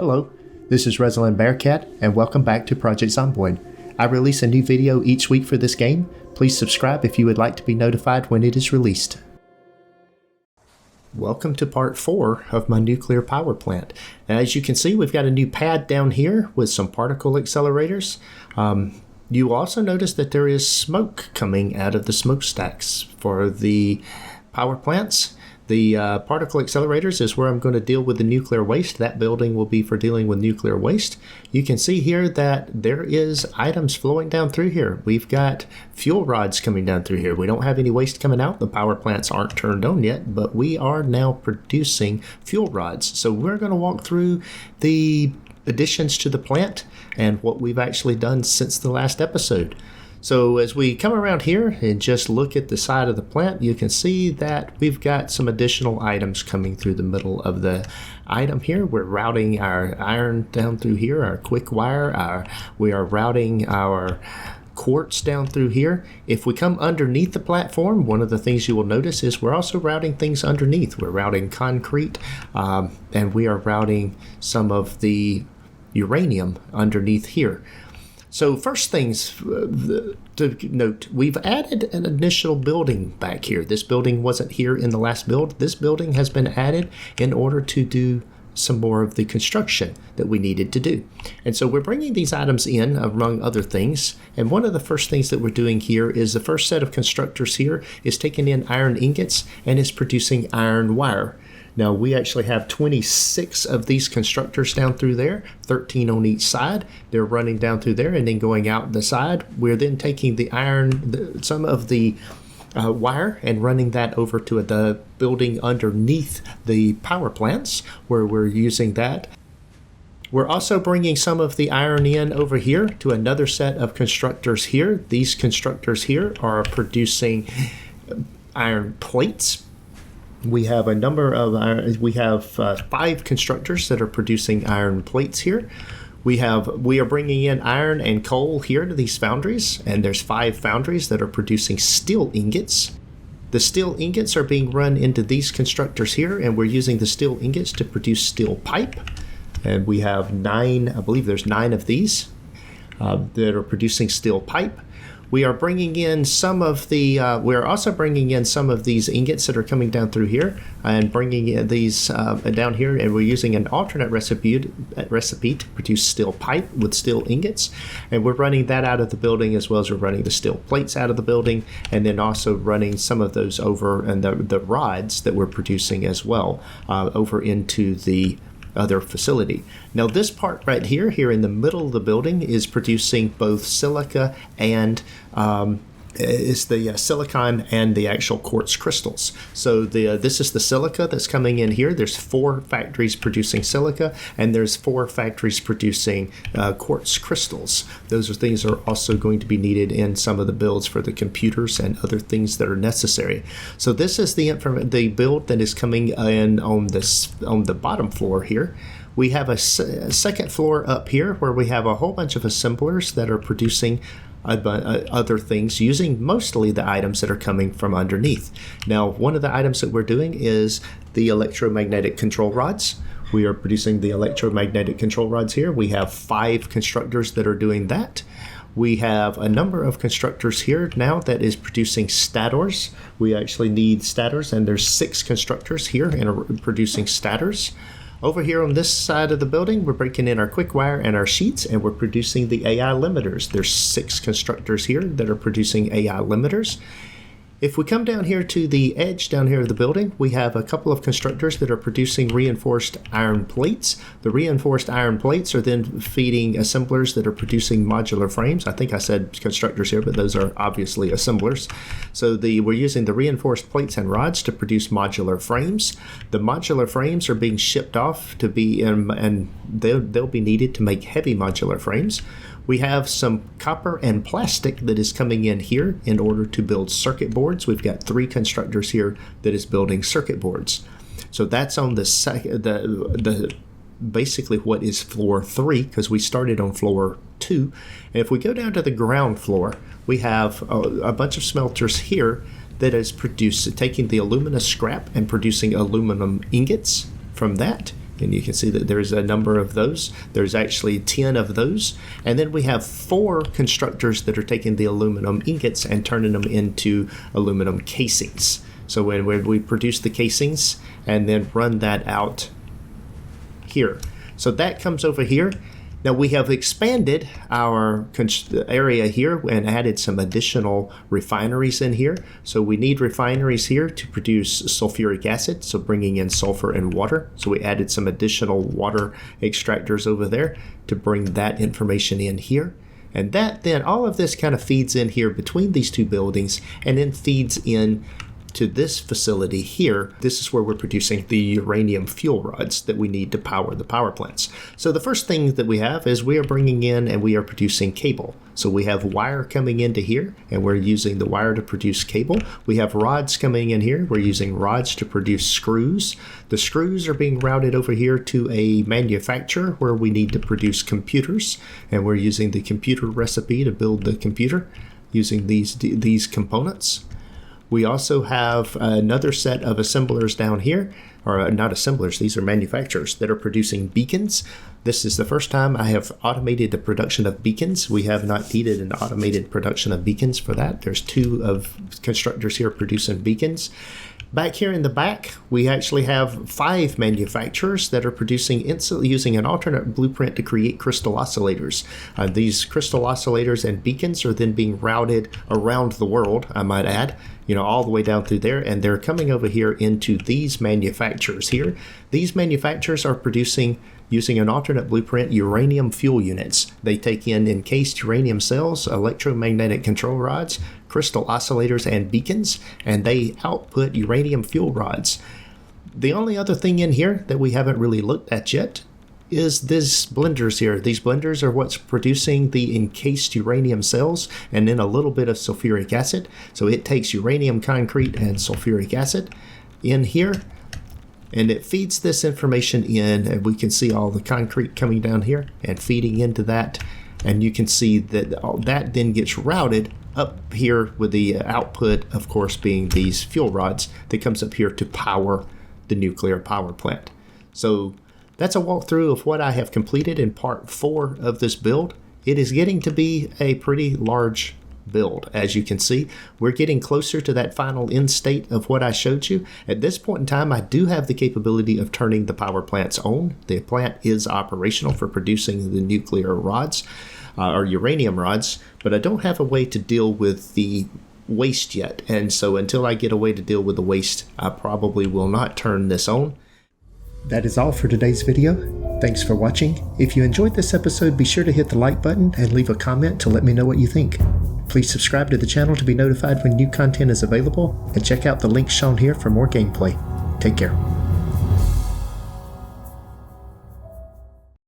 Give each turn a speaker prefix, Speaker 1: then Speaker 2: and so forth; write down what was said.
Speaker 1: Hello, this is Resilan Bearcat, and welcome back to Project Zomboid. I release a new video each week for this game. Please subscribe if you would like to be notified when it is released. Welcome to part 4 of my nuclear power plant. Now, as you can see, we've got a new pad down here with some particle accelerators. You also notice that there is smoke coming out of the smokestacks for the power plants. The particle accelerators is where I'm going to deal with the nuclear waste. That building will be for dealing with nuclear waste. You can see here that there is items flowing down through here. We've got fuel rods coming down through here. We don't have any waste coming out. The power plants aren't turned on yet, but we are now producing fuel rods. So we're going to walk through the additions to the plant and what we've actually done since the last episode. So as we come around here and just look at the side of the plant, you can see that we've got some additional items coming through the middle of the item here. We're routing our iron down through here, our quick wire. We are routing our quartz down through here. If we come underneath the platform, one of the things you will notice is we're also routing things underneath. We're routing concrete, and we are routing some of the uranium underneath here. So first things to note, we've added an initial building back here. This building wasn't here in the last build. This building has been added in order to do some more of the construction that we needed to do. And so we're bringing these items in, among other things. And one of the first things that we're doing here is the first set of constructors here is taking in iron ingots and is producing iron wire. Now, we actually have 26 of these constructors down through there, 13 on each side. They're running down through there and then going out the side. We're then taking the iron, some of the wire, and running that over to the building underneath the power plants where we're using that. We're also bringing some of the iron in over here to another set of constructors here. These constructors here are producing iron plates. We have a number of we have 5 constructors that are producing iron plates here. We are bringing in iron and coal here to these foundries, and there's 5 foundries that are producing steel ingots. The steel ingots are being run into these constructors here, and we're using the steel ingots to produce steel pipe. And we have 9, I believe there's 9 of these that are producing steel pipe. We are bringing in some of the, we're also bringing in some of these ingots that are coming down through here and bringing in these down here, and we're using an alternate recipe to produce steel pipe with steel ingots, and we're running that out of the building as well as we're running the steel plates out of the building, and then also running some of those over and the rods that we're producing as well over into the other facility. Now this part right here in the middle of the building is producing both silica and is the silicon and the actual quartz crystals. So this is the silica that's coming in here. There's 4 factories producing silica, and there's 4 factories producing quartz crystals. Those things are also going to be needed in some of the builds for the computers and other things that are necessary. So this is the build that is coming in on the bottom floor here. We have a second floor up here where we have a whole bunch of assemblers that are producing other things using mostly the items that are coming from underneath. Now, one of the items that we're doing is the electromagnetic control rods. We are producing the electromagnetic control rods here. We have 5 constructors that are doing that. We have a number of constructors here now that is producing stators. We actually need stators, and there's 6 constructors here and are producing stators. Over here on this side of the building, we're breaking in our quick wire and our sheets, and we're producing the AI limiters. There's 6 constructors here that are producing AI limiters. If we come down here to the edge down here of the building, we have a couple of constructors that are producing reinforced iron plates. The reinforced iron plates are then feeding assemblers that are producing modular frames. I think I said constructors here, but those are obviously assemblers. So we're using the reinforced plates and rods to produce modular frames. The modular frames are being shipped off to be and they'll be needed to make heavy modular frames. We have some copper and plastic that is coming in here in order to build circuit boards. We've got 3 constructors here that is building circuit boards. So that's on the basically what is floor 3, because we started on floor 2. And if we go down to the ground floor, we have a bunch of smelters here that is taking the alumina scrap and producing aluminum ingots from that. And you can see that there's a number of those. There's actually 10 of those. And then we have 4 constructors that are taking the aluminum ingots and turning them into aluminum casings. So when we produce the casings and then run that out here. So that comes over here. Now we have expanded our area here and added some additional refineries in here. So we need refineries here to produce sulfuric acid, so bringing in sulfur and water. So we added some additional water extractors over there to bring that information in here. And that then, all of this kind of feeds in here between these 2 buildings and then feeds in to this facility here. This is where we're producing the uranium fuel rods that we need to power the power plants. So the first thing that we have is we are bringing in and we are producing cable. So we have wire coming into here and we're using the wire to produce cable. We have rods coming in here. We're using rods to produce screws. The screws are being routed over here to a manufacturer where we need to produce computers, and we're using the computer recipe to build the computer using these components. We also have another set of assemblers down here, or not assemblers, these are manufacturers that are producing beacons. This is the first time I have automated the production of beacons. We have not needed an automated production of beacons for that. There's 2 of constructors here producing beacons. Back here in the back, we actually have 5 manufacturers that are producing using an alternate blueprint to create crystal oscillators. These crystal oscillators and beacons are then being routed around the world, I might add, all the way down through there, and they're coming over here into these manufacturers here. These manufacturers are producing, using an alternate blueprint, uranium fuel units. They take in encased uranium cells, electromagnetic control rods, crystal oscillators, and beacons, and they output uranium fuel rods. The only other thing in here that we haven't really looked at yet is these blenders here. These blenders are what's producing the encased uranium cells and then a little bit of sulfuric acid. So it takes uranium concrete and sulfuric acid in here, and it feeds this information in, and we can see all the concrete coming down here and feeding into that. And you can see that all that then gets routed up here with the output, of course, being these fuel rods that comes up here to power the nuclear power plant. So that's a walkthrough of what I have completed in part 4 of this build. It is getting to be a pretty large build. As you can see, we're getting closer to that final end state of what I showed you. At this point in time, I do have the capability of turning the power plants on. The plant is operational for producing the nuclear rods or uranium rods, but I don't have a way to deal with the waste yet. And so until I get a way to deal with the waste, I probably will not turn this on. That is all for today's video. Thanks for watching. If you enjoyed this episode, be sure to hit the like button and leave a comment to let me know what you think. Please subscribe to the channel to be notified when new content is available, and check out the links shown here for more gameplay. Take care.